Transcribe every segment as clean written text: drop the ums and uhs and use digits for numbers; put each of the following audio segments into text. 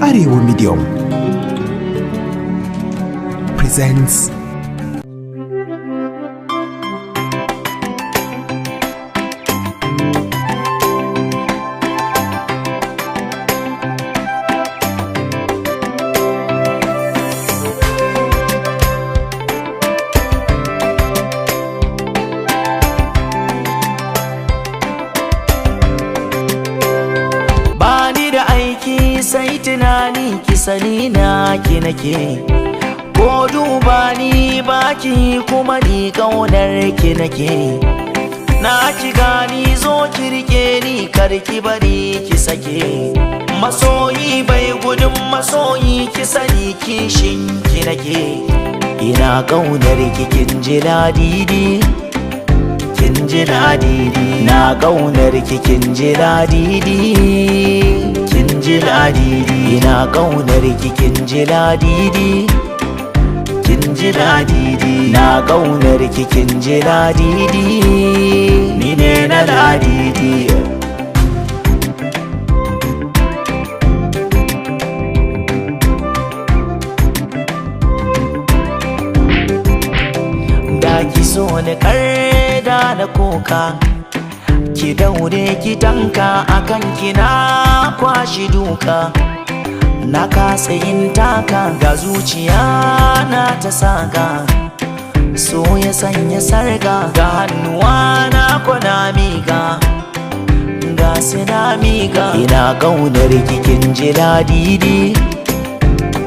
Arewa Medium presents sai tunani ki sani na ki nake ko duba ni baki kuma ni kaunar ki nake na ki gani zo ki rike ni kar ki bari ki sake masoyi bai gudun masoyi ki sani kishin ki nake ina kaunar ki kin ji ladidi kin ji ladidi na kaunar ki kin ji ladidi ji ladidi ina kaunar ki kin ji ladidi kin ji ladidi na kaunar ki kin ji ladidi ni ne na ladidi da ki so ni karda na koka ki daure ki tanka akan kina kwashi duka na kasa yin taka ga zuciya na ta saka so ya sanya sarga ga hannuwa na kwana miga ga sina miga ina kaunar ki kin ji ladidi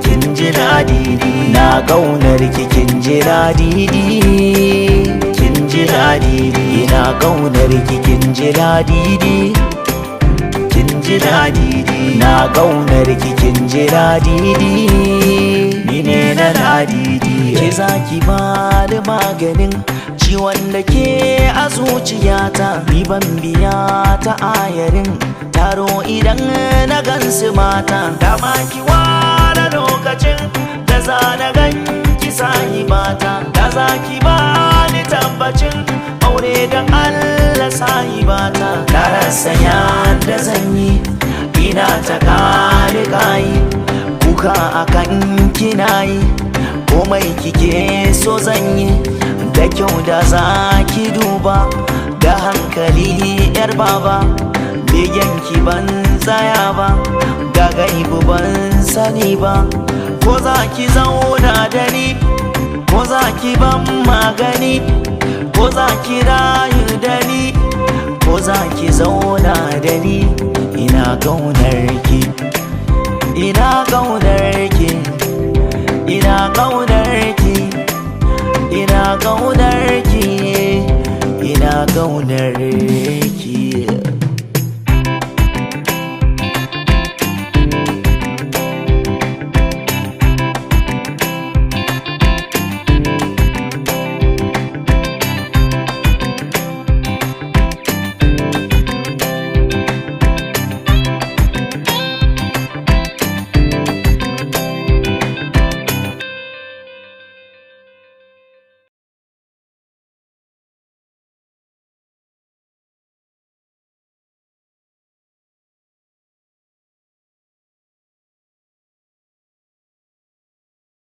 kin ji ladidi na kaunar ki kin ji ladidi ji ladidi ina kaunar ki kin ji ladidi kin ji ladidi na kaunar ki kin ji ladidi ni ne na ladidi ke zaki ba da maganin ciwon da ke a zuciyata ni ban biya ta ayarin taro idan na gansu mata dama ki ware lokacin da za na ganki sahibata da za ki ba tabbacin aure da Allah sahibata na rasa yadda zan yi ina ta kare kayi kuka akan kina yi komai kike so zan yi da kyau da za ki duba da hankali yar baba begen ki ban tsaya ba ga gaibu ban sani ba ko za ki zauna da ni ko za ki ban magani ko za ki rayu da ni ko za ki zauna da ni ina kaunar ki ina kaunar ki ina kaunar ki ina kaunar ki ina kaunar